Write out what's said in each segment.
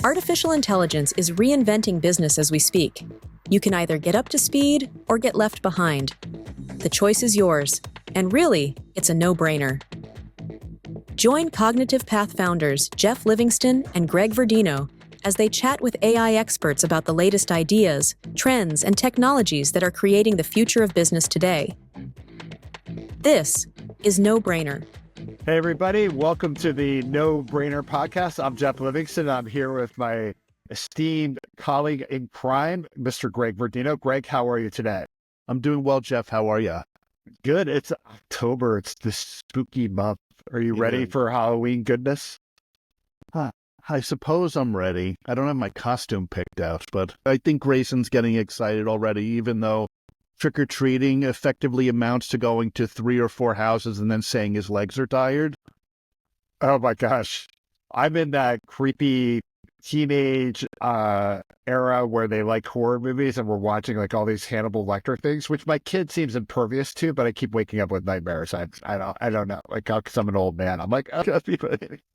Artificial intelligence is reinventing business as we speak. You can either get up to speed or get left behind. The choice is yours, and really, it's a no-brainer. Join Cognitive Path founders Geoff Livingston and Greg Verdino as they chat with AI experts about the latest ideas, trends, and technologies that are creating the future of business today. This is No Brainer. Hey, everybody. Welcome to the No Brainer podcast. I'm Geoff Livingston. I'm here with my esteemed colleague in crime, Mr. Greg Verdino. Greg, how are you today? I'm doing well, Geoff. How are you? Good. It's October. It's the spooky month. Are you ready for Halloween goodness? I suppose I'm ready. I don't have my costume picked out, but I think Grayson's getting excited already, even though trick-or-treating effectively amounts to going to 3 or 4 houses and then saying his legs are tired. Oh my gosh. I'm in that creepy teenage era where they like horror movies and we're watching like all these Hannibal Lecter things, which my kid seems impervious to, but I keep waking up with nightmares. I don't know, like because I'm an old man. I'm like, oh,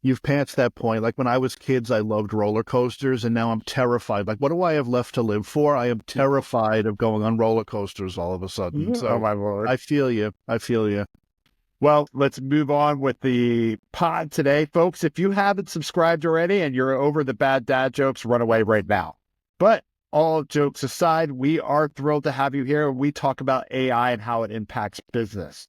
you've passed that point. Like when I was kids, I loved roller coasters, and now I'm terrified. Like, what do I have left to live for? I am terrified of going on roller coasters all of a sudden. So oh my Lord. I feel you. Well, let's move on with the pod today, folks. If you haven't subscribed already and you're over the bad dad jokes, run away right now. But all jokes aside, we are thrilled to have you here. We talk about AI and how it impacts business.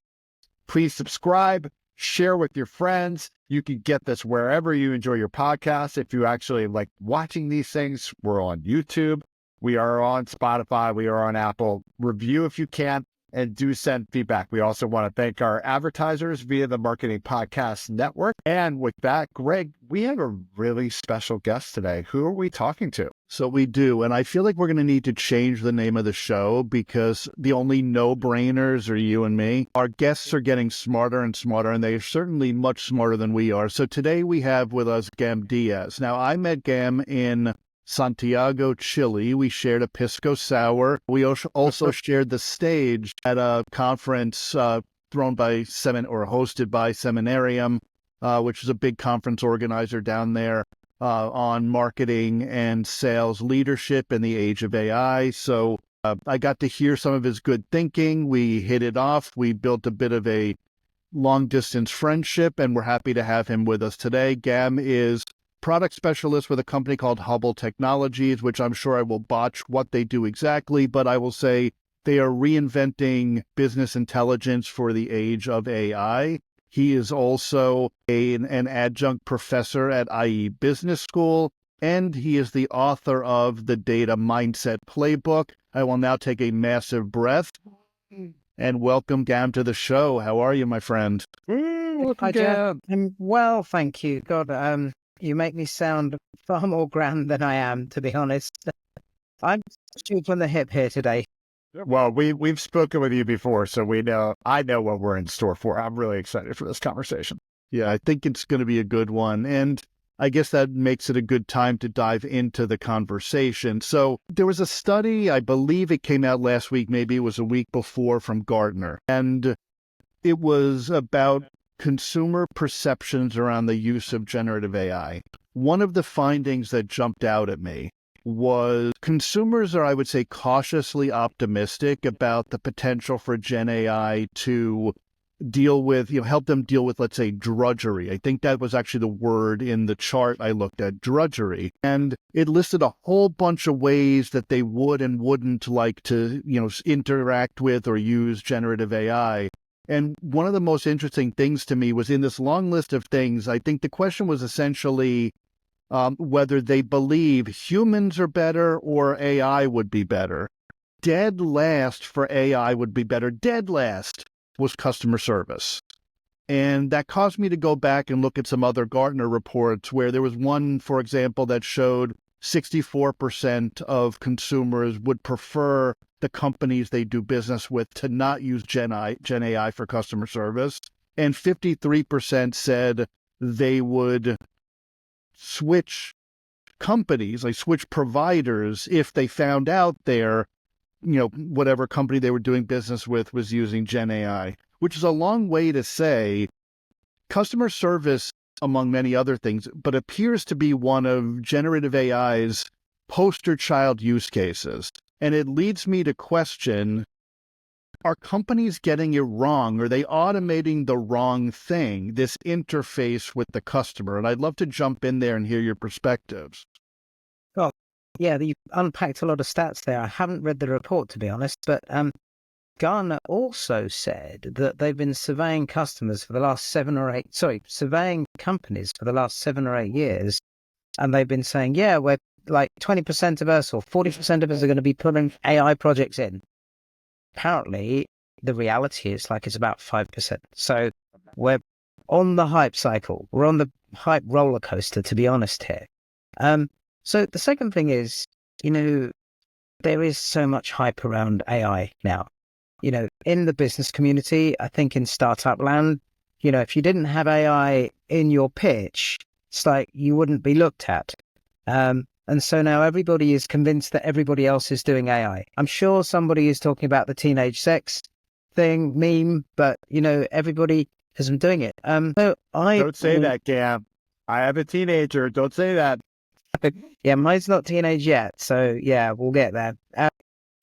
Please subscribe, share with your friends. You can get this wherever you enjoy your podcast. If you actually like watching these things, we're on YouTube. We are on Spotify. We are on Apple. Review if you can. And do send feedback. We also want to thank our advertisers via the Marketing Podcast Network. And with that, Greg, we have a really special guest today. Who are we talking to? So we do. And I feel like we're going to need to change the name of the show because the only no-brainers are you and me. Our guests are getting smarter and smarter, and they are certainly much smarter than we are. So today we have with us Gam Dias. Now, I met Gam in Santiago, Chile. We shared a pisco sour. We also shared the stage at a conference hosted by Seminarium, which is a big conference organizer down there on marketing and sales leadership in the age of AI. So I got to hear some of his good thinking. We hit it off. We built a bit of a long-distance friendship, and we're happy to have him with us today. Gam is product specialist with a company called Hubbl Technologies, which I'm sure I will botch what they do exactly, but I will say they are reinventing business intelligence for the age of AI. He is also an adjunct professor at IE Business School, and he is the author of the Data Mindset Playbook. I will now take a massive breath and welcome Gam to the show. How are you, my friend? Hi, Geoff. I'm well, thank you. God, you make me sound far more grand than I am, to be honest. I'm shooting from the hip here today. Well, we've spoken with you before, so I know what we're in store for. I'm really excited for this conversation. Yeah, I think it's going to be a good one. And I guess that makes it a good time to dive into the conversation. So there was a study, I believe it came out last week, maybe it was a week before, from Gartner. And it was about consumer perceptions around the use of generative AI. One of the findings that jumped out at me was consumers are, I would say, cautiously optimistic about the potential for Gen AI to deal with, help them deal with, let's say, drudgery. I think that was actually the word in the chart I looked at, drudgery. And it listed a whole bunch of ways that they would and wouldn't like to, interact with or use generative AI. And one of the most interesting things to me was in this long list of things, I think the question was essentially whether they believe humans are better or AI would be better. Dead last for AI would be better. Dead last was customer service. And that caused me to go back and look at some other Gartner reports where there was one, for example, that showed 64% of consumers would prefer the companies they do business with to not use Gen AI for customer service. And 53% said they would switch companies, like switch providers, if they found out their, whatever company they were doing business with was using Gen AI, which is a long way to say customer service among many other things, but appears to be one of generative AI's poster child use cases. And it leads me to question, are companies getting it wrong? Are they automating the wrong thing, this interface with the customer? And I'd love to jump in there and hear your perspectives. Well, yeah, you unpacked a lot of stats there. I haven't read the report, to be honest, but Gartner also said that they've been surveying customers for the last surveying companies for the last 7 or 8 years. And they've been saying, yeah, we're like 20% of us or 40% of us are going to be putting AI projects in. Apparently, the reality is it's about 5%. So we're on the hype cycle. We're on the hype roller coaster, to be honest here. So the second thing is, there is so much hype around AI now. In the business community, I think in startup land, if you didn't have AI in your pitch, it's like you wouldn't be looked at. And so now everybody is convinced that everybody else is doing AI. I'm sure somebody is talking about the teenage sex thing, meme, but, everybody has been doing it. Don't say that, Gam. I have a teenager. Don't say that. Yeah, mine's not teenage yet. So, yeah, we'll get there.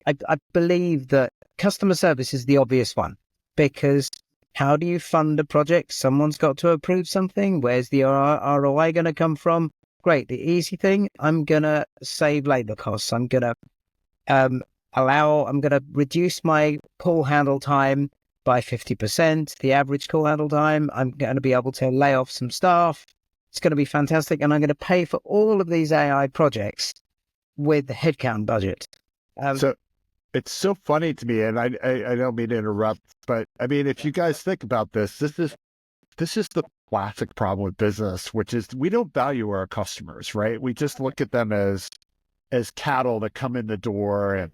I believe that customer service is the obvious one, because how do you fund a project? Someone's got to approve something. Where's the ROI going to come from? Great. The easy thing, I'm going to save labor costs. I'm going to reduce my call handle time by 50%, the average call handle time. I'm going to be able to lay off some staff. It's going to be fantastic. And I'm going to pay for all of these AI projects with the headcount budget. So it's so funny to me, and I don't mean to interrupt, but I mean, if you guys think about this, this is the classic problem with business, which is we don't value our customers, right? We just look at them as cattle that come in the door and,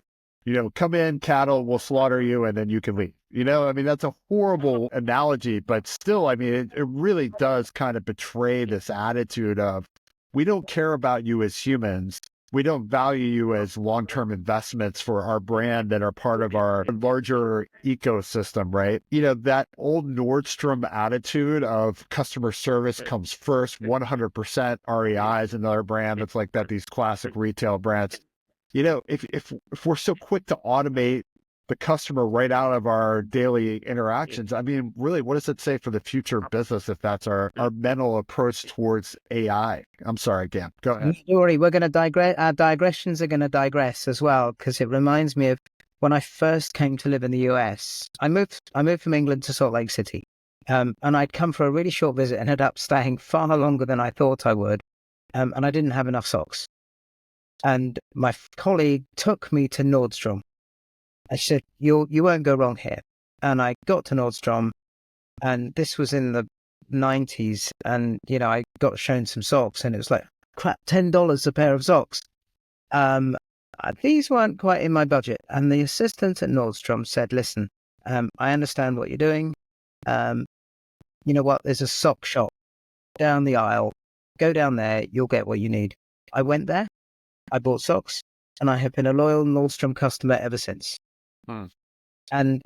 come in, cattle, we'll slaughter you, and then you can leave. I mean, that's a horrible analogy, but still, I mean, it really does kind of betray this attitude of, we don't care about you as humans. We don't value you as long-term investments for our brand that are part of our larger ecosystem, right? That old Nordstrom attitude of customer service comes first, 100%. REI is another brand that's like that, these classic retail brands. If we're so quick to automate the customer right out of our daily interactions, I mean, really, what does it say for the future of business if that's our mental approach towards AI? I'm sorry, Gam, go ahead. Don't worry, we're going to digress. Our digressions are going to digress as well, because it reminds me of when I first came to live in the US. I moved from England to Salt Lake City, and I'd come for a really short visit and ended up staying far longer than I thought I would, and I didn't have enough socks. And my colleague took me to Nordstrom. I said, you won't go wrong here. And I got to Nordstrom, and this was in the 90s. And, I got shown some socks, and it was like, crap, $10 a pair of socks. These weren't quite in my budget. And the assistant at Nordstrom said, listen, I understand what you're doing. You know what? There's a sock shop down the aisle. Go down there. You'll get what you need. I went there. I bought socks, and I have been a loyal Nordstrom customer ever since. And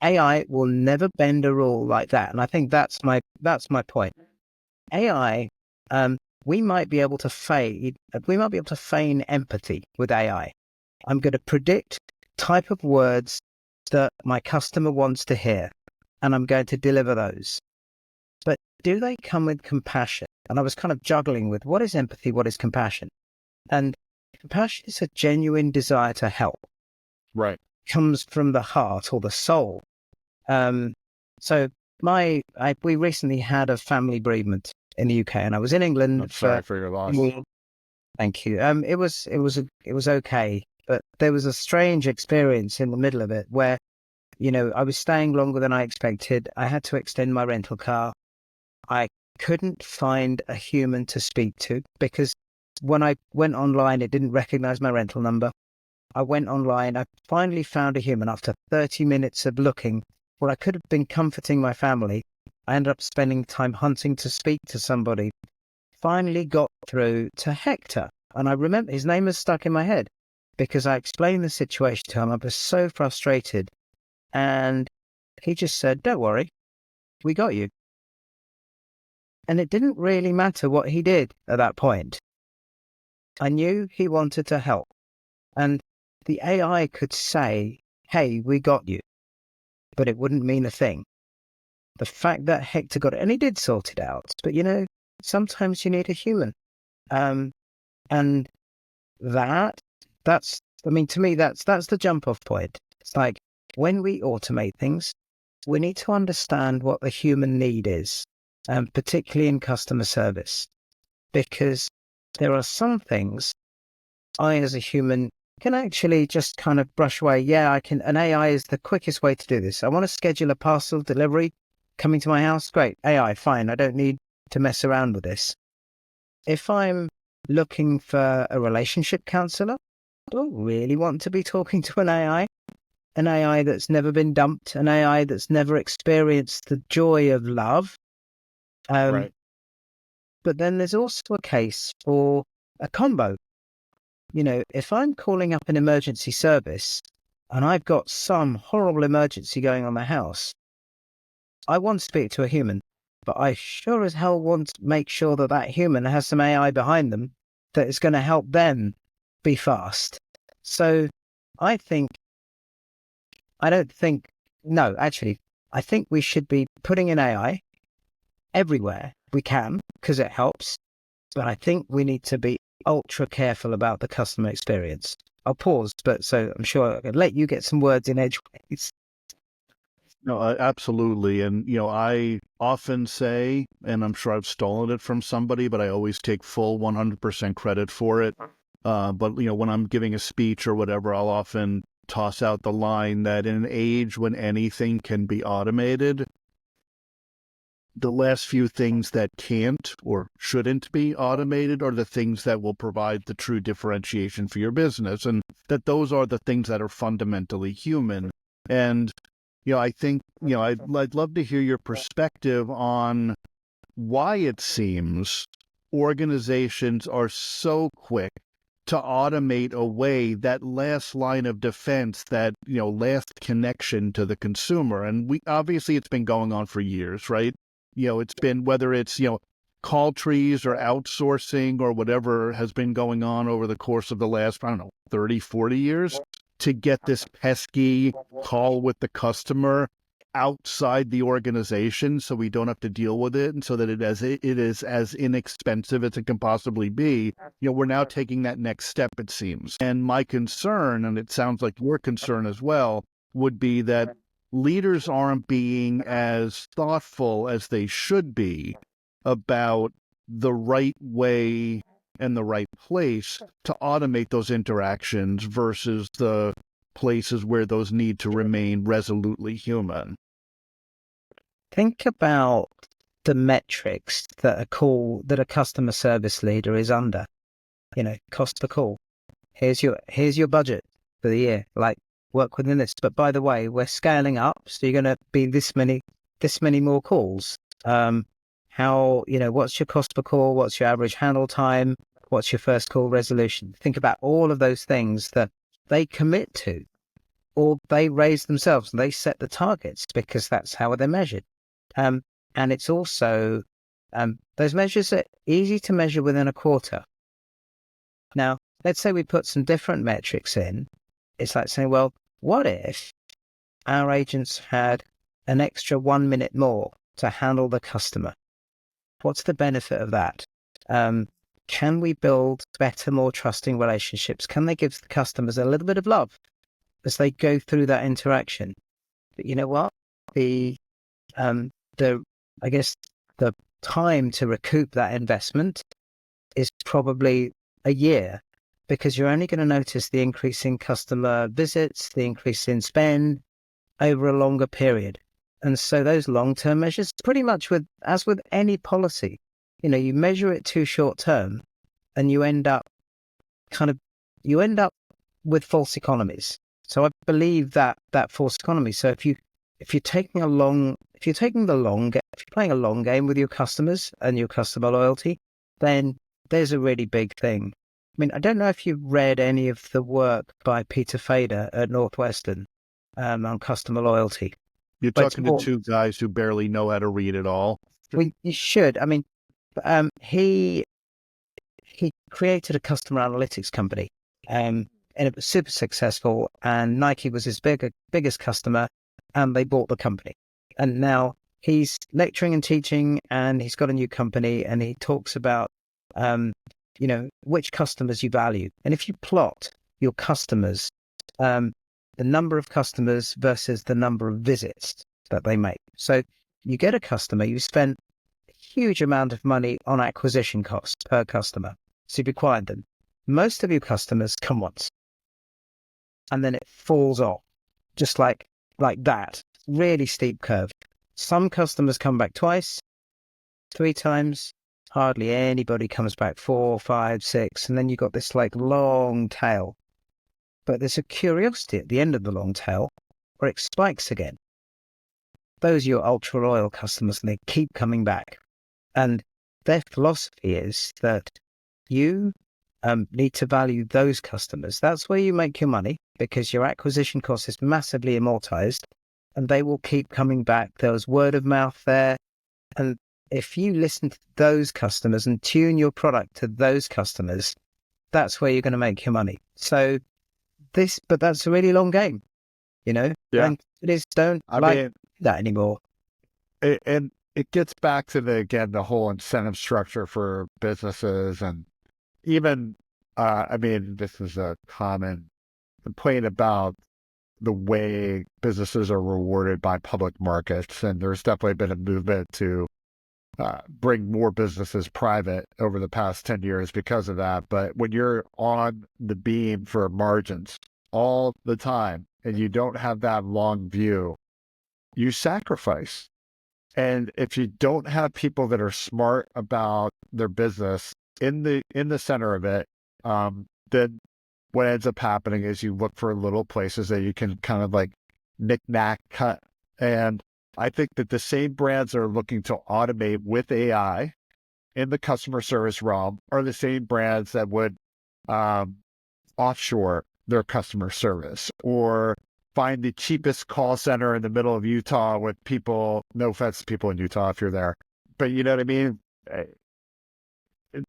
AI will never bend a rule like that. And I think that's my point. AI, we might be able to feign empathy with AI. I'm going to predict type of words that my customer wants to hear, and I'm going to deliver those. But do they come with compassion? And I was kind of juggling with what is empathy, what is compassion? And compassion is a genuine desire to help. Right. Comes from the heart or the soul. So we recently had a family bereavement in the UK, and I was in England. I'm sorry for your loss. Thank you. It was okay, but there was a strange experience in the middle of it where, I was staying longer than I expected. I had to extend my rental car. I couldn't find a human to speak to because when I went online, it didn't recognize my rental number. I went online. I finally found a human after 30 minutes of looking where I could have been comforting my family. I ended up spending time hunting to speak to somebody. Finally got through to Hector. And I remember his name is stuck in my head because I explained the situation to him. I was so frustrated. And he just said, don't worry, we got you. And it didn't really matter what he did at that point. I knew he wanted to help. And the AI could say, hey, we got you, but it wouldn't mean a thing. The fact that Hector got it, and he did sort it out, but sometimes you need a human. And to me, that's the jump off point. It's like when we automate things, we need to understand what the human need is, particularly in customer service, because there are some things I, as a human, can actually just kind of brush away. Yeah, I can. An AI is the quickest way to do this. I want to schedule a parcel delivery coming to my house. Great. AI, fine. I don't need to mess around with this. If I'm looking for a relationship counselor, I don't really want to be talking to an AI that's never been dumped, an AI that's never experienced the joy of love. Right. But then there's also a case for a combo. If I'm calling up an emergency service and I've got some horrible emergency going on the house, I want to speak to a human, but I sure as hell want to make sure that that human has some AI behind them that is going to help them be fast. So I think we should be putting in AI everywhere we can because it helps. But I think we need to be ultra careful about the customer experience. I'll pause, but so I'm sure I can let you get some words in edgeways. No, absolutely. And, I often say, and I'm sure I've stolen it from somebody, but I always take full 100% credit for it. But, when I'm giving a speech or whatever, I'll often toss out the line that in an age when anything can be automated, the last few things that can't or shouldn't be automated are the things that will provide the true differentiation for your business. And that those are the things that are fundamentally human. And, I think, I'd love to hear your perspective on why it seems organizations are so quick to automate away that last line of defense, that, last connection to the consumer. And obviously it's been going on for years, right? It's been, whether it's, call trees or outsourcing or whatever has been going on over the course of the last, 30, 40 years to get this pesky call with the customer outside the organization so we don't have to deal with it and so that it is as inexpensive as it can possibly be. We're now taking that next step, it seems. And my concern, and it sounds like your concern as well, would be that leaders aren't being as thoughtful as they should be about the right way and the right place to automate those interactions versus the places where those need to remain resolutely human. Think about the metrics that a customer service leader is under. Cost per call. Here's your budget for the year. Like, work within this. But by the way, we're scaling up, so you're going to be this many more calls. What's your cost per call? What's your average handle time? What's your first call resolution? Think about all of those things that they commit to, or they raise themselves and they set the targets because that's how they're measured. And it's also, those measures are easy to measure within a quarter. Now, let's say we put some different metrics in. It's like saying, well, what if our agents had an extra 1 minute more to handle the customer? What's the benefit of that? Can we build better, more trusting relationships? Can they give the customers a little bit of love as they go through that interaction? But you know what? I guess the time to recoup that investment is probably a year, because you're only going to notice the increase in customer visits, the increase in spend over a longer period. And so those long-term measures, pretty much as with any policy, you measure it too short term and you end up with false economies. So I believe that false economy. So if you're playing a long game with your customers and your customer loyalty, then there's a really big thing. I mean, I don't know if you've read any of the work by Peter Fader at Northwestern on customer loyalty. You're talking to two guys who barely know how to read at all. Well, you should. I mean, he created a customer analytics company, and it was super successful. And Nike was his biggest customer, and they bought the company. And now he's lecturing and teaching, and he's got a new company, and he talks about, which customers you value. And if you plot your customers, the number of customers versus the number of visits that they make. So you get a customer, you spend a huge amount of money on acquisition costs per customer. So you've acquired them. Most of your customers come once, and then it falls off, just like that. Really steep curve. Some customers come back twice, 3 times. Hardly anybody comes back 4, 5, 6, and then you've got this like long tail. But there's a curiosity at the end of the long tail where it spikes again. Those are your ultra loyal customers, and they keep coming back. And their philosophy is that you need to value those customers. That's where you make your money, because your acquisition cost is massively amortized, and they will keep coming back. There's word of mouth there. And if you listen to those customers and tune your product to those customers, that's where you're going to make your money. So but that's a really long game, Yeah. And it is, don't that anymore. And it gets back to the whole incentive structure for businesses. And even, this is a common complaint about the way businesses are rewarded by public markets. And there's definitely been a movement to bring more businesses private over the past 10 years because of that. But when you're on the beam for margins all the time and you don't have that long view, you sacrifice. And if you don't have people that are smart about their business in the center of it, then what ends up happening is you look for little places that you can kind of like knick-knack cut. And I think that the same brands that are looking to automate with AI in the customer service realm are the same brands that would offshore their customer service or find the cheapest call center in the middle of Utah with people, no offense to people in Utah if you're there, but you know what I mean?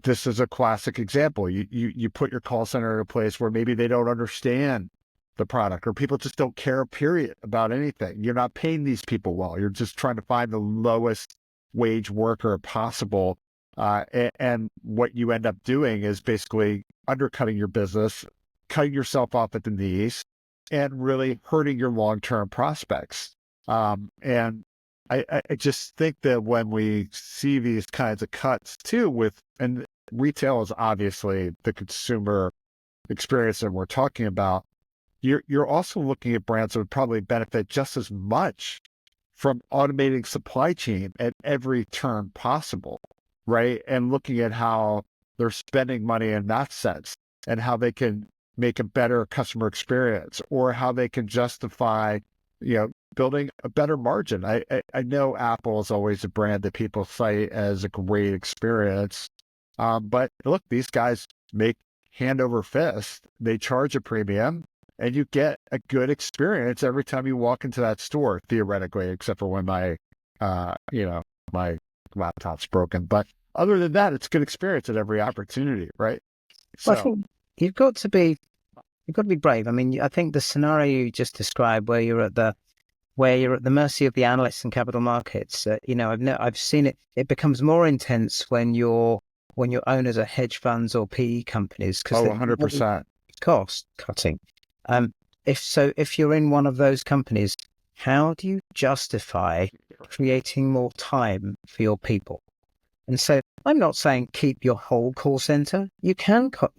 This is a classic example. You put your call center in a place where maybe they don't understand the product, or people just don't care, period, about anything. You're not paying these people well. You're just trying to find the lowest wage worker possible. And what you end up doing is basically undercutting your business, cutting yourself off at the knees, and really hurting your long-term prospects. And I just think that when we see these kinds of cuts too, and retail is obviously the consumer experience that we're talking about, you're also looking at brands that would probably benefit just as much from automating supply chain at every turn possible, right? And looking at how they're spending money in that sense and how they can make a better customer experience, or how they can justify, building a better margin. I know Apple is always a brand that people cite as a great experience. But look, these guys make hand over fist. They charge a premium, and you get a good experience every time you walk into that store, theoretically, except for when my laptop's broken. But other than that, it's a good experience at every opportunity, right? Well, I think you've got to be brave. I mean, I think the scenario you just described, where you're at the mercy of the analysts and capital markets, I've seen it. It becomes more intense when your owners are hedge funds or PE companies, because 100% cost cutting. If you're in one of those companies, how do you justify creating more time for your people? And so I'm not saying keep your whole call center. You can cut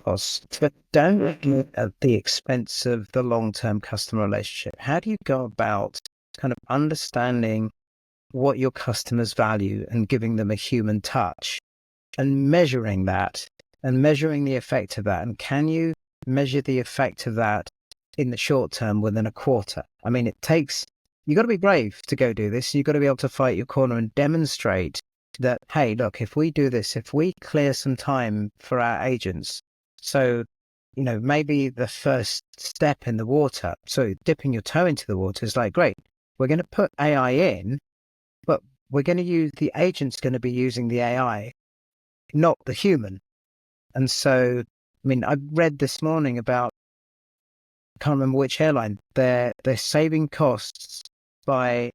costs, but don't do it at the expense of the long-term customer relationship. How do you go about kind of understanding what your customers value and giving them a human touch and measuring that and measuring the effect of that? And can you measure the effect of that in the short term within a quarter? I mean, you've got to be brave to go do this. You've got to be able to fight your corner and demonstrate that, hey, look, if we do this, if we clear some time for our agents, so, maybe the first step in the water, so dipping your toe into the water is like, great, we're going to put AI in, but the agent's going to be using the AI, not the human. And so, I mean, I read this morning about, I can't remember which airline, they're saving costs by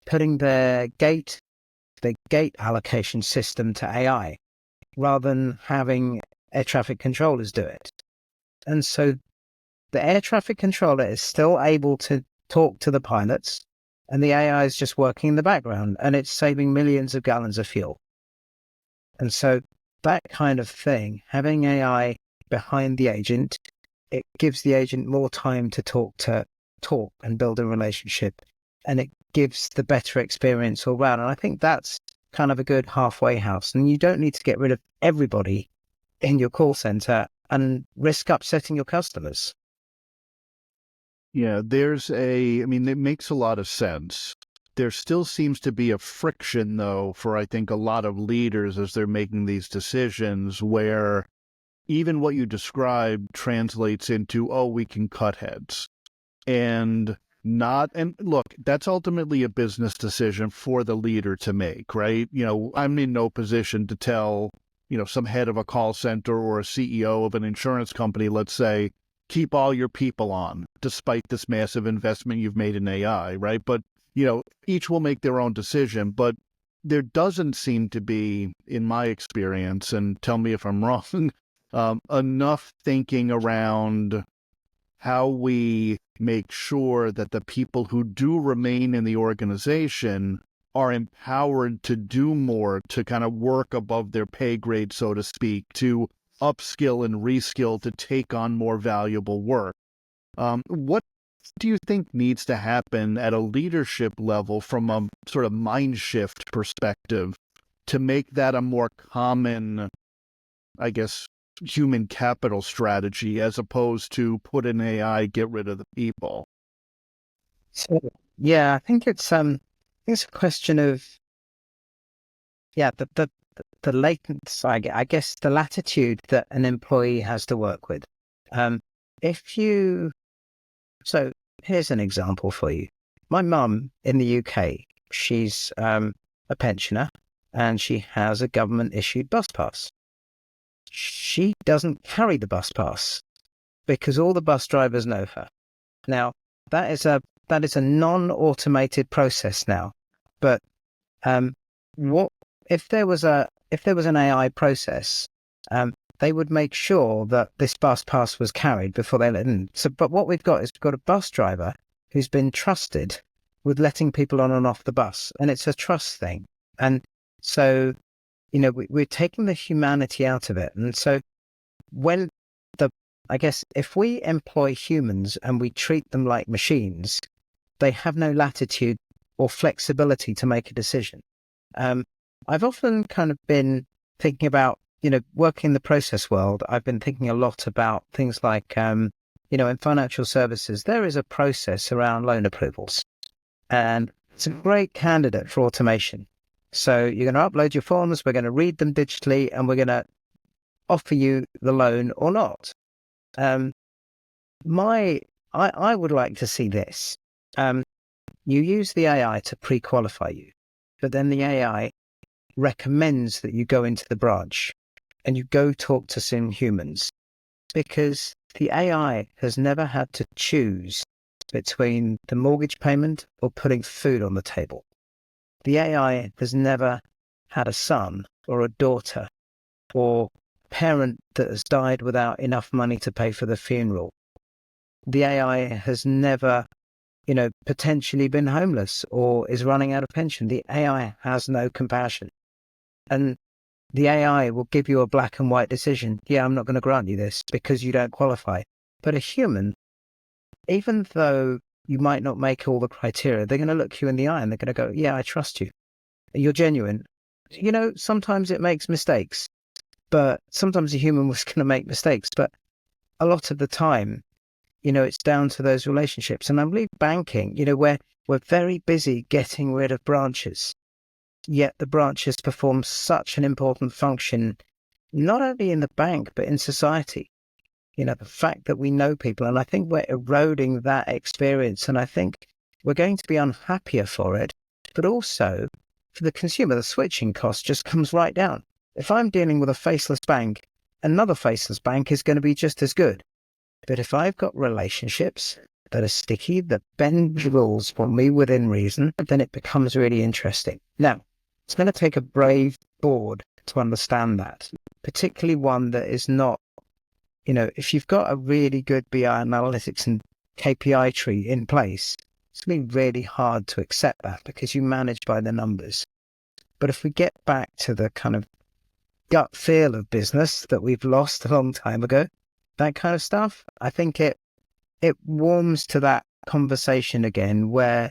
putting their gate allocation system to AI rather than having air traffic controllers do it. And so the air traffic controller is still able to talk to the pilots, and the AI is just working in the background, and it's saving millions of gallons of fuel. And so that kind of thing, having AI behind the agent, it gives the agent more time to talk and build a relationship, and it gives the better experience all round. And I think that's kind of a good halfway house. And you don't need to get rid of everybody in your call center and risk upsetting your customers. Yeah, it makes a lot of sense. There still seems to be a friction, though, for I think a lot of leaders as they're making these decisions, where even what you described translates into, oh, we can cut heads. And look, that's ultimately a business decision for the leader to make, right? I'm in no position to tell, some head of a call center or a CEO of an insurance company, let's say, keep all your people on, despite this massive investment you've made in AI, right? But, each will make their own decision. But there doesn't seem to be, in my experience, and tell me if I'm wrong, enough thinking around how we make sure that the people who do remain in the organization are empowered to do more, to kind of work above their pay grade, so to speak, to upskill and reskill, to take on more valuable work. What do you think needs to happen at a leadership level from a sort of mind shift perspective to make that a more common, I guess, human capital strategy, as opposed to put in AI, get rid of the people? So, yeah, I think it's a question of, the latent, I guess, the latitude that an employee has to work with. So here's an example for you. My mum in the UK, she's a pensioner, and she has a government issued bus pass. She doesn't carry the bus pass because all the bus drivers know her. Now, that is a non-automated process now. But what if there was an AI process? They would make sure that this bus pass was carried before they let in. So, but what we've got is a bus driver who's been trusted with letting people on and off the bus, and it's a trust thing. And so, we're taking the humanity out of it. And so, if we employ humans and we treat them like machines, they have no latitude or flexibility to make a decision. I've often kind of been thinking about, working in the process world. I've been thinking a lot about things like, in financial services, there is a process around loan approvals, and it's a great candidate for automation. So you're going to upload your forms, we're going to read them digitally, and we're going to offer you the loan or not. I would like to see this. You use the AI to pre-qualify you, but then the AI recommends that you go into the branch and you go talk to some humans, because the AI has never had to choose between the mortgage payment or putting food on the table. The AI has never had a son or a daughter or a parent that has died without enough money to pay for the funeral. The AI has never, potentially been homeless or is running out of pension. The AI has no compassion. And the AI will give you a black and white decision. Yeah, I'm not going to grant you this because you don't qualify. But a human, even though you might not make all the criteria, they're going to look you in the eye and they're going to go, yeah, I trust you. You're genuine. Sometimes it makes mistakes, but sometimes a human was going to make mistakes. But a lot of the time, it's down to those relationships. And I believe banking, where we're very busy getting rid of branches, yet the branches perform such an important function, not only in the bank, but in society. The fact that we know people, and I think we're eroding that experience, and I think we're going to be unhappier for it but also for the consumer, the switching cost just comes right down. If I'm dealing with a faceless bank, another faceless bank is going to be just as good. But if I've got relationships that are sticky, that bend the rules for me within reason, then it becomes really interesting. Now, it's going to take a brave board to understand that, particularly one that is not, if you've got a really good BI analytics and KPI tree in place, it's going to be really hard to accept that because you manage by the numbers. But if we get back to the kind of gut feel of business that we've lost a long time ago, that kind of stuff, I think it warms to that conversation again where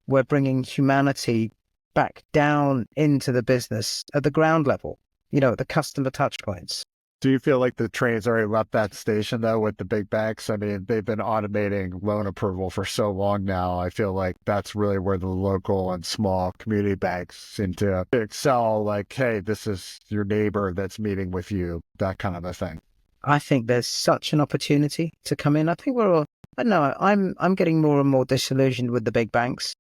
we're bringing humanity back down into the business at the ground level, the customer touch points. Do you feel like the train's already left that station, though, with the big banks? I mean, they've been automating loan approval for so long now. I feel like that's really where the local and small community banks seem to excel. Like, hey, this is your neighbor that's meeting with you, that kind of a thing. I think there's such an opportunity to come in. I think I'm getting more and more disillusioned with the big banks,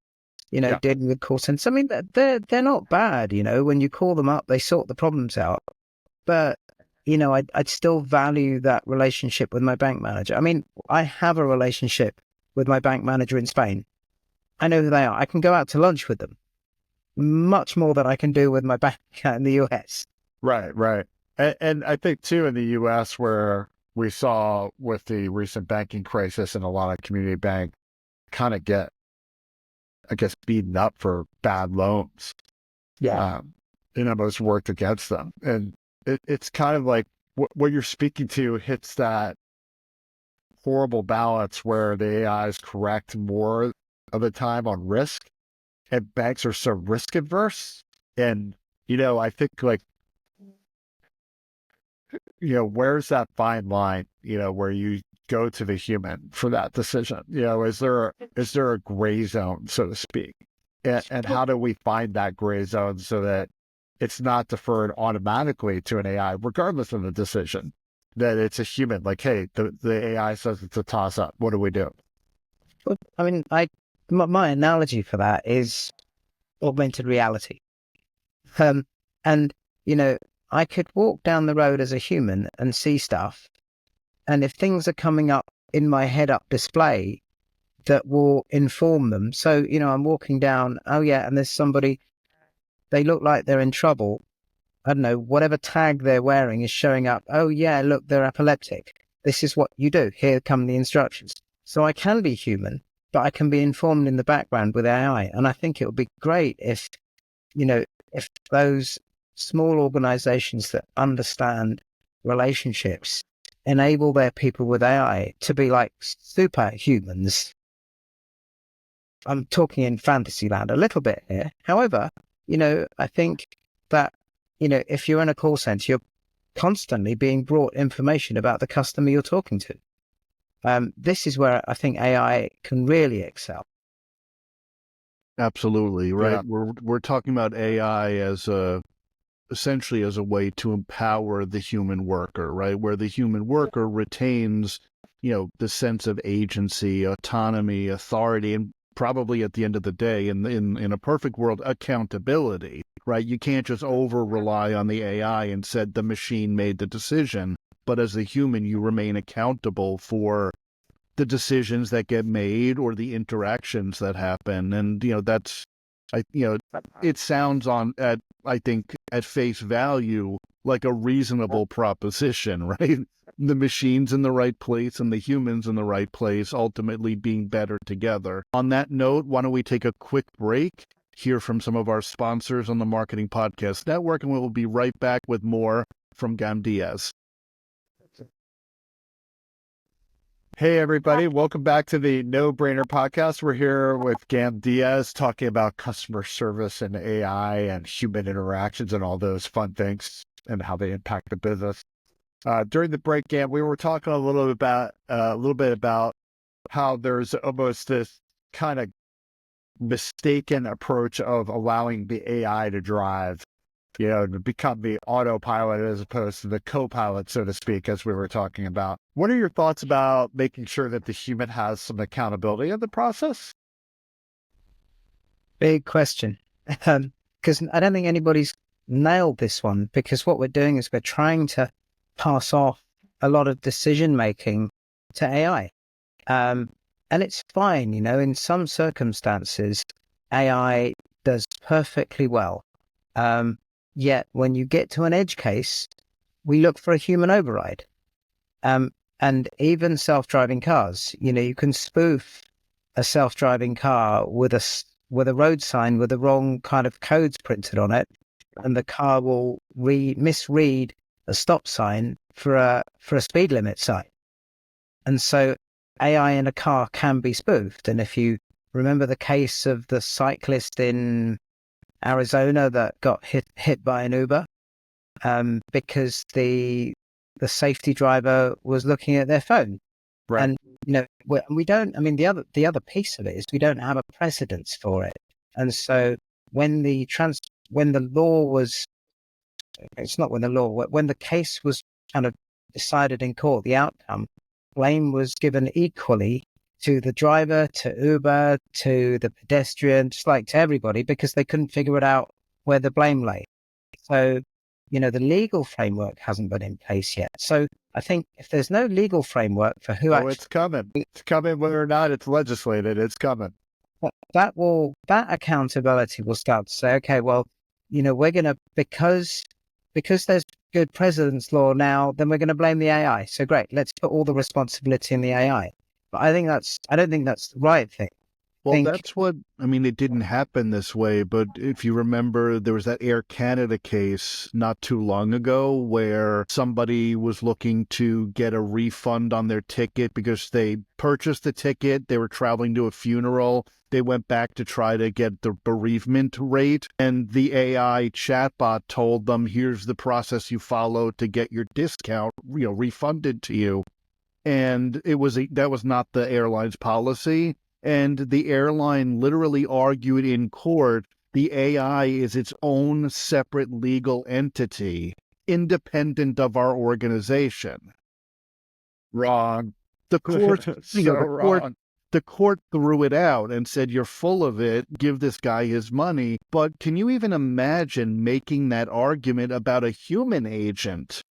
dealing with call centers. I mean, they're not bad, when you call them up, they sort the problems out. But I'd still value that relationship with my bank manager. I mean, I have a relationship with my bank manager in Spain. I know who they are. I can go out to lunch with them much more than I can do with my bank account in the US. Right. And I think, too, in the US, where we saw with the recent banking crisis and a lot of community bank kind of get, I guess, beaten up for bad loans. Yeah. It almost worked against them. And it's kind of like what you're speaking to hits that horrible balance where the AI is correct more of the time on risk, and banks are so risk adverse. And, I think where's that fine line, where you go to the human for that decision? Is there a gray zone, so to speak? And how do we find that gray zone so that it's not deferred automatically to an AI, regardless of the decision, that it's a human? Like, hey, the AI says it's a toss up. What do we do? Well, I mean, my analogy for that is augmented reality. And, I could walk down the road as a human and see stuff. And if things are coming up in my head-up display that will inform them. So, I'm walking down, and there's somebody, they look like they're in trouble. I don't know, whatever tag they're wearing is showing up. Oh yeah, look, they're epileptic. This is what you do. Here come the instructions. So I can be human, but I can be informed in the background with AI. And I think it would be great if those small organizations that understand relationships enable their people with AI to be like superhumans. I'm talking in fantasy land a little bit here. However, I think that, if you're in a call center, you're constantly being brought information about the customer you're talking to. This is where I think AI can really excel. Absolutely, right. Yeah. We're talking about AI essentially as a way to empower the human worker, right? Where the human worker retains, the sense of agency, autonomy, authority, and probably at the end of the day, in a perfect world, accountability, right? You can't just over rely on the AI and said the machine made the decision, but as a human, you remain accountable for the decisions that get made or the interactions that happen. And, it sounds I think at face value, like a reasonable proposition, right? The machine's in the right place and the humans in the right place, ultimately being better together. On that note, why don't we take a quick break, hear from some of our sponsors on the Marketing Podcast Network, and we'll be right back with more from Gam Dias. Hey, everybody. Welcome back to the No Brainer Podcast. We're here with Gam Dias talking about customer service and AI and human interactions and all those fun things and how they impact the business. During the break, Gam, we were talking a little bit about how there's almost this kind of mistaken approach of allowing the AI to drive, to become the autopilot as opposed to the co-pilot, so to speak, as we were talking about. What are your thoughts about making sure that the human has some accountability in the process? Big question. because I don't think anybody's nailed this one, because what we're doing is we're trying to pass off a lot of decision making to AI. And it's fine, in some circumstances, AI does perfectly well. Yet when you get to an edge case, we look for a human override. And even self-driving cars, you can spoof a self-driving car with a road sign with the wrong kind of codes printed on it, and the car will misread a stop sign for a speed limit sign. And so AI in a car can be spoofed. And if you remember the case of the cyclist in Arizona that got hit by an Uber, because the safety driver was looking at their phone. Right. And we don't. I mean, the other piece of it is we don't have a precedence for it. And so when the law was, it's not when the law, when the case was kind of decided in court, the outcome, blame was given equally to the driver, to Uber, to the pedestrian, just like to everybody, because they couldn't figure it out where the blame lay. So, the legal framework hasn't been in place yet. So I think if there's no legal framework for who it's coming. It's coming whether or not it's legislated. It's coming. That accountability will start to say, okay, well, we're going to, because there's good precedence law now, then we're going to blame the AI. So great, let's put all the responsibility in the AI. But I don't think that's the right thing. Well, it didn't happen this way, but if you remember, there was that Air Canada case not too long ago where somebody was looking to get a refund on their ticket because they purchased the ticket, they were traveling to a funeral, they went back to try to get the bereavement rate, and the AI chatbot told them, here's the process you follow to get your discount, refunded to you. And that was not the airline's policy. And the airline literally argued in court, the AI is its own separate legal entity, independent of our organization. Wrong. The court, Wrong. The court threw it out and said, you're full of it, give this guy his money. But can you even imagine making that argument about a human agent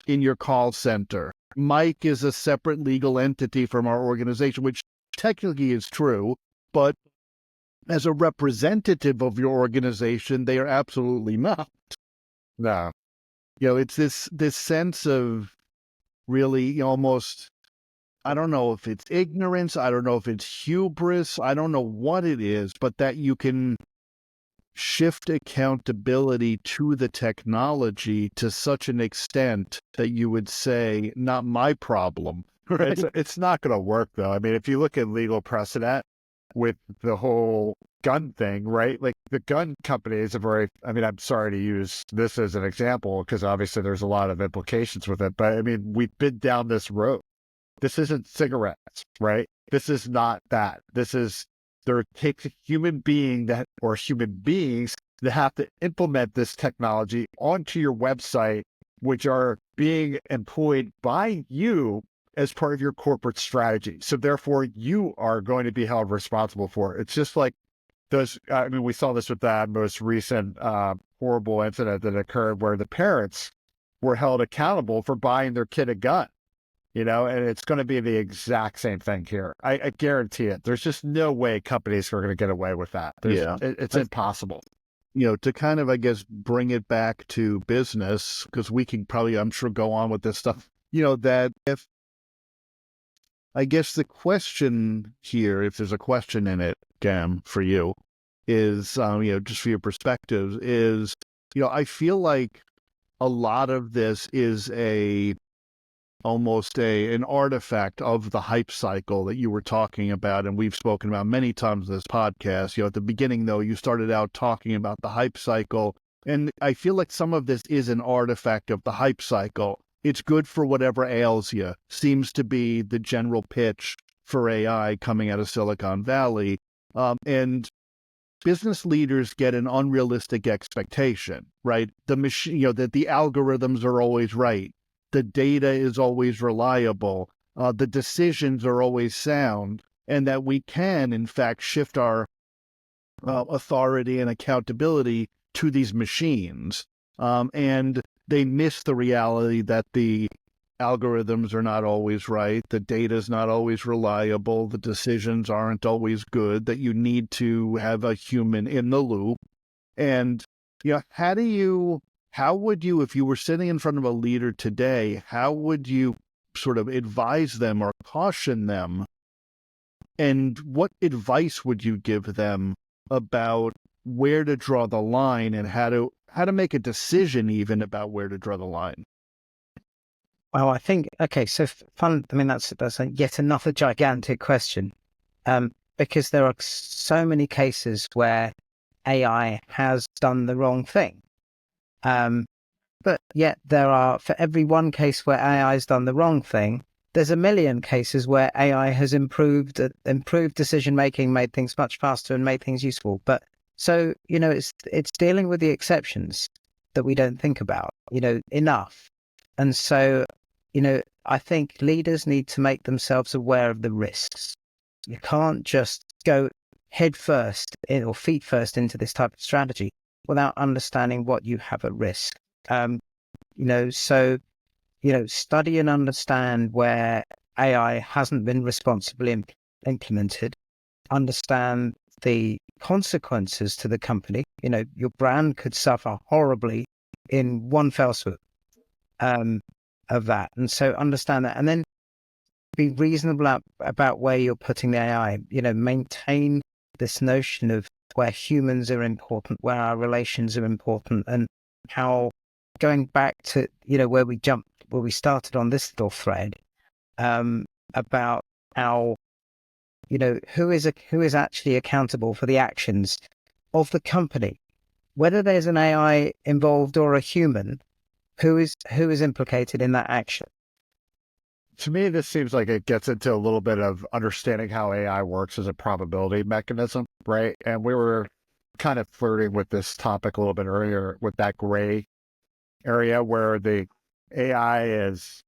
in your call center? Mike is a separate legal entity from our organization, which technically is true, but as a representative of your organization, they are absolutely not. No. It's this sense of really almost, I don't know if it's ignorance, I don't know if it's hubris, I don't know what it is, but that you can shift accountability to the technology to such an extent that you would say, not my problem. Right. It's not going to work, though. I mean, if you look at legal precedent with the whole gun thing, right? Like the gun companies are I'm sorry to use this as an example because obviously there's a lot of implications with it, but I mean, we've been down this road. This isn't cigarettes, right? This is not that. There takes a human being or human beings that have to implement this technology onto your website, which are being employed by you as part of your corporate strategy. So therefore, you are going to be held responsible for it. It's just like we saw this with that most recent horrible incident that occurred where the parents were held accountable for buying their kid a gun, and it's going to be the exact same thing here. I guarantee it. There's just no way companies are going to get away with that. It's impossible. To kind of, I guess, bring it back to business, because we can probably, I'm sure, go on with this stuff, that if, I guess the question here, if there's a question in it, Gam, for you, is, just for your perspectives, is, I feel like a lot of this is almost an artifact of the hype cycle that you were talking about, and we've spoken about many times in this podcast. At the beginning, though, you started out talking about the hype cycle, and I feel like some of this is an artifact of the hype cycle. It's good for whatever ails you, seems to be the general pitch for AI coming out of Silicon Valley. And business leaders get an unrealistic expectation, right? The machine, that the algorithms are always right. The data is always reliable. The decisions are always sound, and that we can, in fact, shift our authority and accountability to these machines. And they miss the reality that the algorithms are not always right, the data is not always reliable, the decisions aren't always good, that you need to have a human in the loop. And, how would you, if you were sitting in front of a leader today, how would you sort of advise them or caution them? And what advice would you give them about where to draw the line and how to make a decision even about where to draw the line? Well, I think, okay, so that's yet another gigantic question, because there are so many cases where AI has done the wrong thing. But yet there are, for every one case where AI has done the wrong thing, there's a million cases where AI has improved decision-making, made things much faster and made things useful. But so, it's dealing with the exceptions that we don't think about, enough. And so, I think leaders need to make themselves aware of the risks. You can't just go head first or feet first into this type of strategy without understanding what you have at risk. Study and understand where AI hasn't been responsibly implemented, understand the consequences to the company. Your brand could suffer horribly in one fell swoop of that. And so understand that, and then be reasonable about where you're putting the AI, maintain this notion of where humans are important, where our relations are important, and how, going back to, where we started on this little thread, about how, who is actually accountable for the actions of the company, whether there's an AI involved or a human, who is implicated in that action. To me, this seems like it gets into a little bit of understanding how AI works as a probability mechanism, right? And we were kind of flirting with this topic a little bit earlier with that gray area where the AI is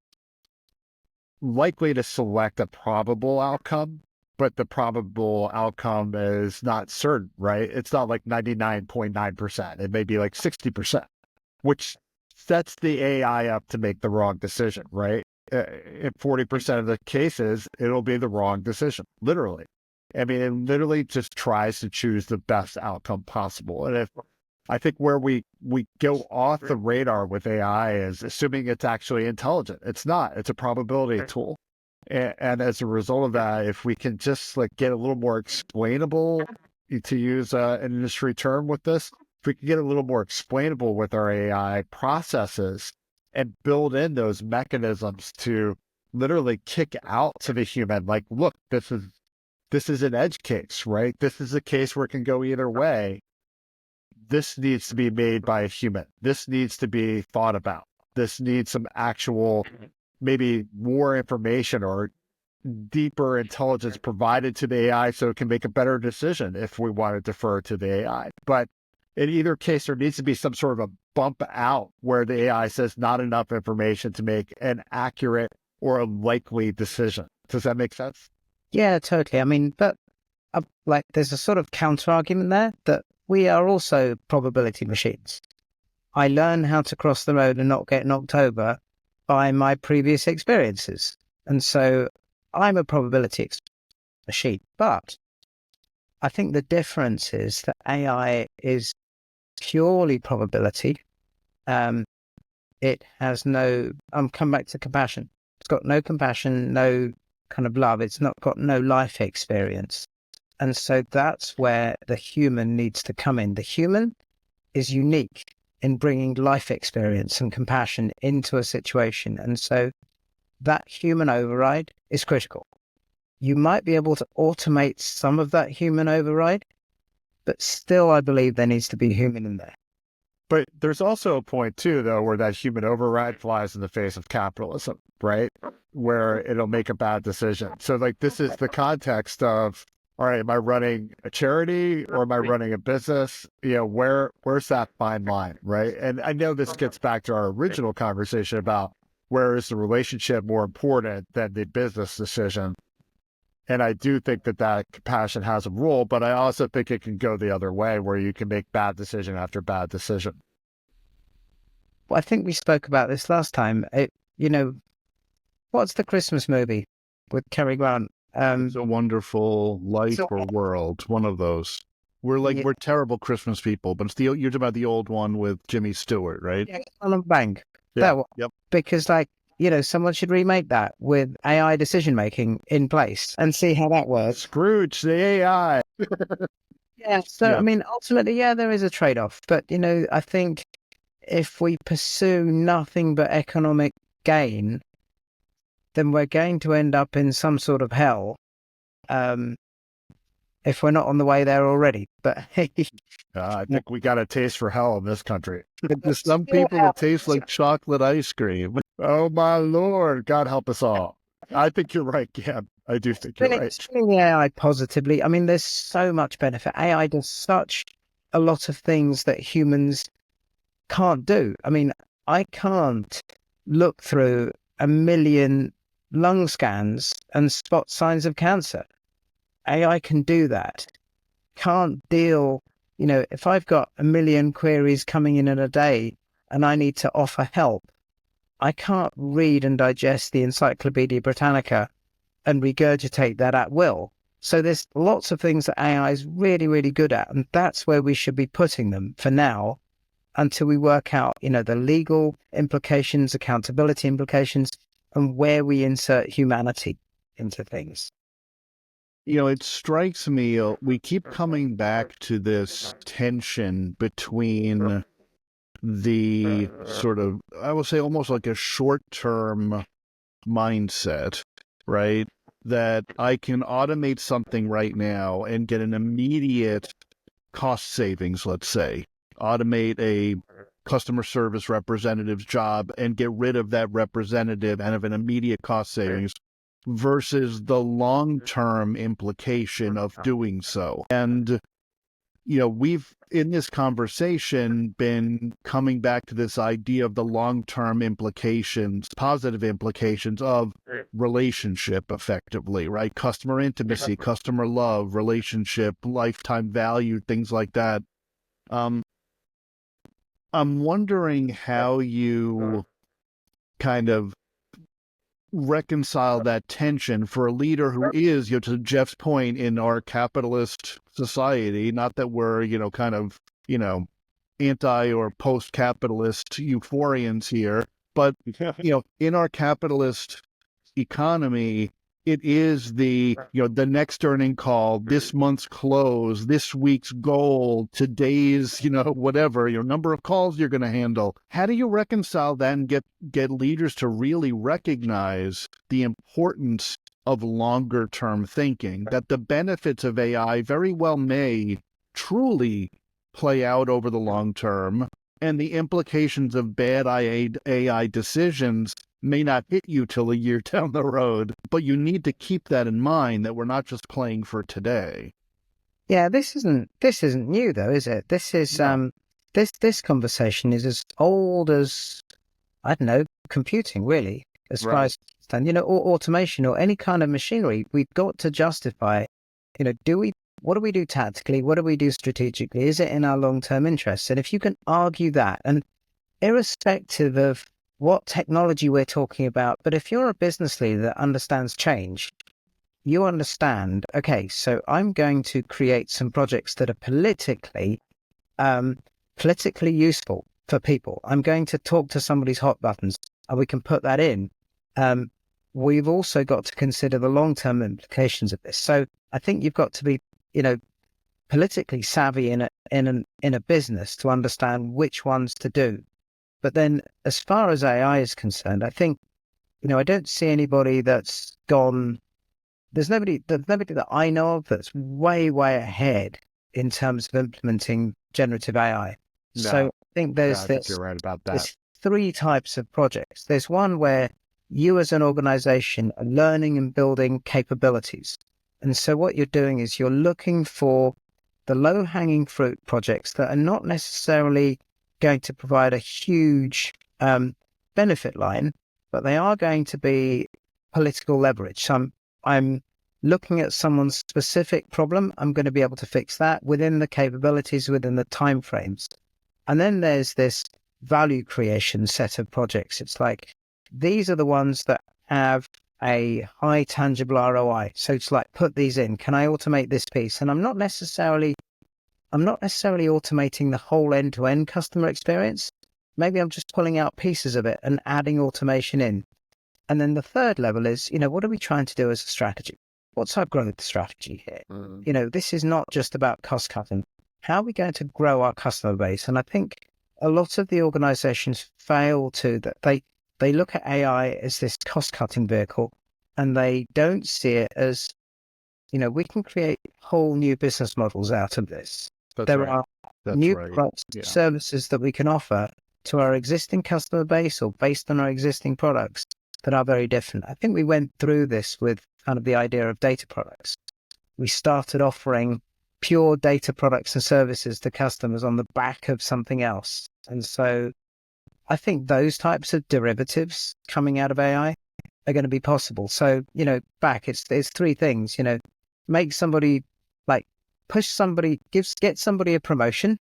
likely to select a probable outcome, but the probable outcome is not certain, right? It's not like 99.9%. It may be like 60%, which sets the AI up to make the wrong decision, right? In 40% of the cases, it'll be the wrong decision, literally. I mean, it literally just tries to choose the best outcome possible. And I think where we go off the radar with AI is assuming it's actually intelligent. It's not. It's a probability tool. And as a result of that, if we can just get a little more explainable, to use an industry term with this, if we can get a little more explainable with our AI processes and build in those mechanisms to literally kick out to the human, look, this is an edge case, right? This is a case where it can go either way. This needs to be made by a human. This needs to be thought about. This needs some actual, maybe more information or deeper intelligence provided to the AI so it can make a better decision if we want to defer to the AI. But in either case, there needs to be some sort of a bump out where the AI says not enough information to make an accurate or a likely decision. Does that make sense? Yeah, totally. I mean, but there's a sort of counter argument there that we are also probability machines. I learn how to cross the road and not get knocked over by my previous experiences. And so I'm a probability machine. But I think the difference is that AI is purely probability. It has no, come back to compassion. It's got no compassion, no kind of love. It's not got no life experience. And so that's where the human needs to come in. The human is unique in bringing life experience and compassion into a situation. And so that human override is critical. You might be able to automate some of that human override, but still, I believe there needs to be human in there. But there's also a point too, though, where that human override flies in the face of capitalism, right? Where it'll make a bad decision. So this is the context of, all right, am I running a charity or am I running a business? Where's that fine line, right? And I know this gets back to our original conversation about where is the relationship more important than the business decision. And I do think that compassion has a role, but I also think it can go the other way where you can make bad decision after bad decision. Well, I think we spoke about this last time. What's the Christmas movie with Cary Grant? It's a Wonderful Life or World, one of those. We're terrible Christmas people, but you're talking about the old one with Jimmy Stewart, right? Yeah, on a bank. Yeah. That one. Yep. Because someone should remake that with AI decision making in place and see how that works. Scrooge, the AI. Yeah. So, Yeah. I mean, ultimately, yeah, there is a trade-off. But, I think if we pursue nothing but economic gain, then we're going to end up in some sort of hell if we're not on the way there already. But I think we got a taste for hell in this country. To some people, it tastes like chocolate ice cream. Oh, my Lord. God help us all. I think you're right, Gam. I do think you're right. Spinning the AI positively, I mean, there's so much benefit. AI does such a lot of things that humans can't do. I mean, I can't look through 1 million lung scans and spot signs of cancer. AI can do that. Can't deal, if I've got 1 million queries coming in a day and I need to offer help, I can't read and digest the Encyclopedia Britannica and regurgitate that at will. So there's lots of things that AI is really, really good at, and that's where we should be putting them for now until we work out, the legal implications, accountability implications, and where we insert humanity into things. It strikes me, we keep coming back to this tension between the sort of, I will say almost like a short-term mindset, right? That I can automate something right now and get an immediate cost savings, let's say. Automate a customer service representative's job and get rid of that representative and have an immediate cost savings versus the long-term implication of doing so. And, we've in this conversation been coming back to this idea of the long-term implications, positive implications of relationship effectively, right? Customer intimacy, customer love, relationship, lifetime value, things like that. I'm wondering how you kind of reconcile that tension for a leader who is, to Geoff's point, in our capitalist society, not that we're, kind of, anti or post-capitalist euphorians here, but, in our capitalist economy, it is the next earning call, this month's close, this week's goal, today's, whatever, number of calls you're going to handle. How do you reconcile that and get leaders to really recognize the importance of longer term thinking, that the benefits of AI very well may truly play out over the long term, and the implications of bad AI decisions may not hit you till a year down the road, but you need to keep that in mind, that we're not just playing for today. Yeah, this isn't new though, is it? This is this conversation is as old as, I don't know, computing really, as far as or automation or any kind of machinery. We've got to justify, what do we do tactically? What do we do strategically? Is it in our long-term interests? And if you can argue that, and irrespective of what technology we're talking about, but if you're a business leader that understands change, you understand, okay, so I'm going to create some projects that are politically useful for people. I'm going to talk to somebody's hot buttons, and we can put that in. We've also got to consider the long-term implications of this. So I think you've got to be, politically savvy in a business to understand which ones to do. But then as far as AI is concerned, I think, I don't see anybody that's gone, there's nobody that I know of that's way, way ahead in terms of implementing generative AI. No. So I think I think you're right about that. There's 3 types of projects. There's one where you as an organization are learning and building capabilities. And so what you're doing is you're looking for the low-hanging fruit projects that are not necessarily going to provide a huge benefit line, but they are going to be political leverage. So I'm looking at someone's specific problem. I'm going to be able to fix that within the capabilities, within the timeframes. And then there's this value creation set of projects. It's like, these are the ones that have a high tangible ROI. So it's like, put these in. Can I automate this piece? And I'm not necessarily automating the whole end-to-end customer experience. Maybe I'm just pulling out pieces of it and adding automation in. And then the third level is, what are we trying to do as a strategy? What's our growth strategy here? This is not just about cost cutting. How are we going to grow our customer base? And I think a lot of the organizations fail to, that they look at AI as this cost cutting vehicle, and they don't see it as, we can create whole new business models out of this. There are new products, services that we can offer to our existing customer base or based on our existing products that are very different. I think we went through this with kind of the idea of data products. We started offering pure data products and services to customers on the back of something else. And so I think those types of derivatives coming out of AI are going to be possible. So, it's three things, make somebody, push somebody, get somebody a promotion,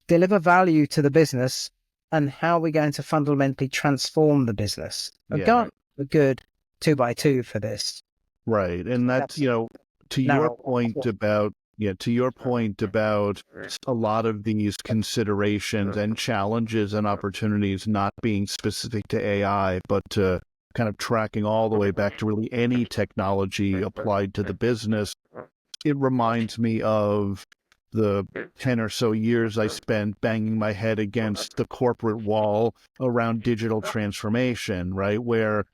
deliver value to the business, and how are we going to fundamentally transform the business? We've got a good 2x2 for this. Right. And that's, to your point about a lot of these considerations and challenges and opportunities not being specific to AI, but to kind of tracking all the way back to really any technology applied to the business. It reminds me of the 10 or so years I spent banging my head against the corporate wall around digital transformation, right? Where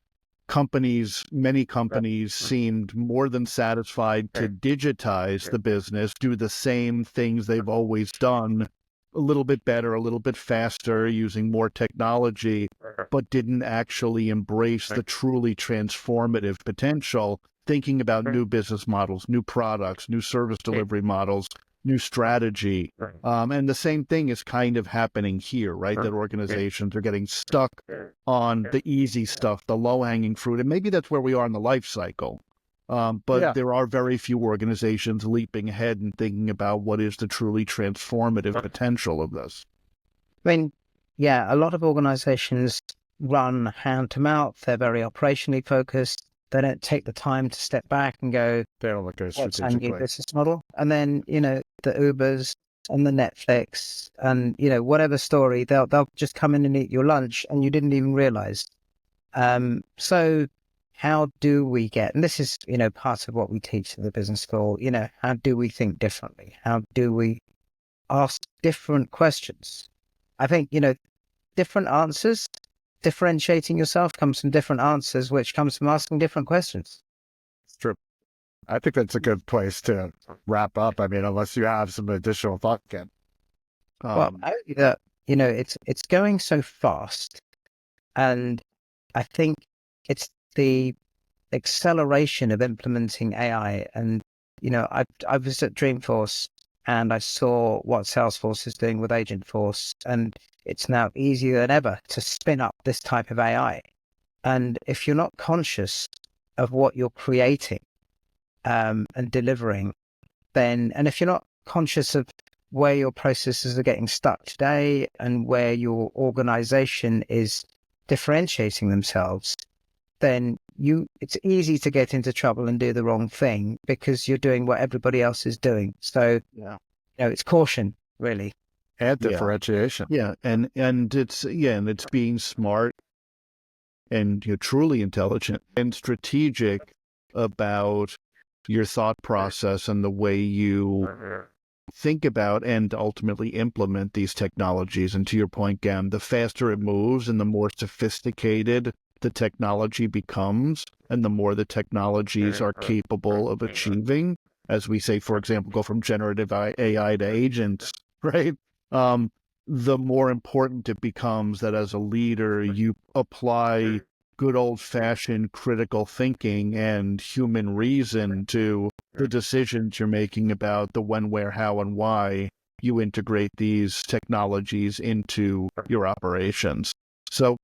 many companies seemed more than satisfied to digitize the business, do the same things they've always done, a little bit better, a little bit faster, using more technology, but didn't actually embrace the truly transformative potential, thinking about new business models, new products, new service delivery models, new strategy. And the same thing is kind of happening here, right? That organizations are getting stuck on the easy stuff, the low-hanging fruit. And maybe that's where we are in the life cycle. But there are very few organizations leaping ahead and thinking about what is the truly transformative potential of this. I mean, a lot of organizations run hand to mouth. They're very operationally focused. They don't take the time to step back and go, they don't look at what's our new business model? And then, the Ubers and the Netflix and, whatever story, they'll just come in and eat your lunch and you didn't even realize. So how do we get, and this is, part of what we teach at the business school, how do we think differently? How do we ask different questions? I think, different answers, differentiating yourself comes from different answers, which comes from asking different questions. It's true. I think that's a good place to wrap up. I mean, unless you have some additional thought, Ken. It's going so fast, and I think it's the acceleration of implementing AI. And I was at Dreamforce and I saw what Salesforce is doing with Agentforce, and it's now easier than ever to spin up this type of AI. And if you're not conscious of what you're creating and delivering, and if you're not conscious of where your processes are getting stuck today and where your organization is differentiating themselves, then it's easy to get into trouble and do the wrong thing because you're doing what everybody else is doing. So, it's caution, really. And differentiation. And it's being smart and truly intelligent and strategic about your thought process and the way you think about and ultimately implement these technologies. And to your point, Gam, the faster it moves and the more sophisticated the technology becomes and the more the technologies are capable of achieving, as we say, for example, go from generative AI to agents, right? The more important it becomes that as a leader, you apply good old-fashioned critical thinking and human reason to the decisions you're making about the when, where, how, and why you integrate these technologies into your operations. So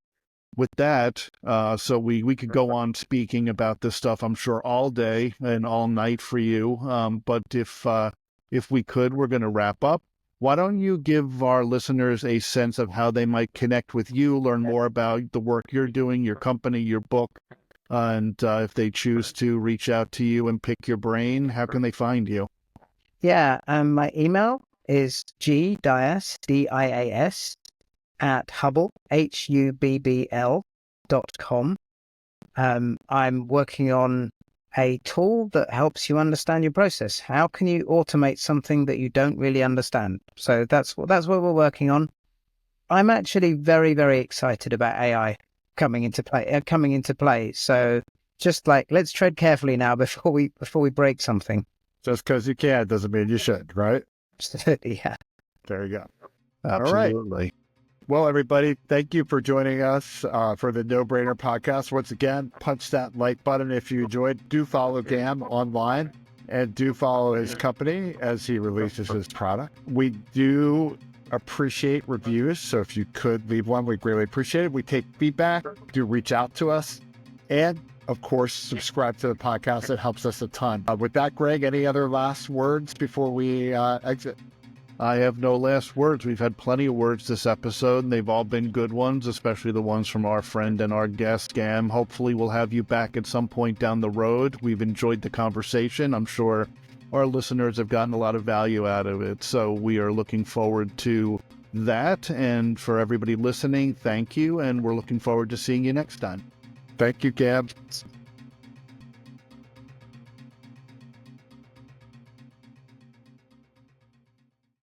with that, so we could go on speaking about this stuff, I'm sure, all day and all night for you. But if we could, we're going to wrap up. Why don't you give our listeners a sense of how they might connect with you, learn more about the work you're doing, your company, your book, and if they choose to reach out to you and pick your brain, how can they find you? Yeah, my email is gdias, D-I-A-S, at Hubbl, Hubbl.com. I'm working on a tool that helps you understand your process. How can you automate something that you don't really understand? So that's what we're working on. I'm actually very, very excited about AI coming into play. So just like, let's tread carefully now before we break something. Just because you can doesn't mean you should, right? Absolutely, yeah. There you go. Absolutely. All right. Well, everybody, thank you for joining us for the No Brainer podcast. Once again, punch that like button if you enjoyed. Do follow Gam online and do follow his company as he releases his product. We do appreciate reviews, so if you could leave one, we'd really appreciate it. We take feedback. Do reach out to us. And, of course, subscribe to the podcast. It helps us a ton. With that, Greg, any other last words before we exit? I have no last words. We've had plenty of words this episode, and they've all been good ones, especially the ones from our friend and our guest, Gam. Hopefully we'll have you back at some point down the road. We've enjoyed the conversation. I'm sure our listeners have gotten a lot of value out of it, so we are looking forward to that. And for everybody listening, thank you, and we're looking forward to seeing you next time. Thank you, Gam.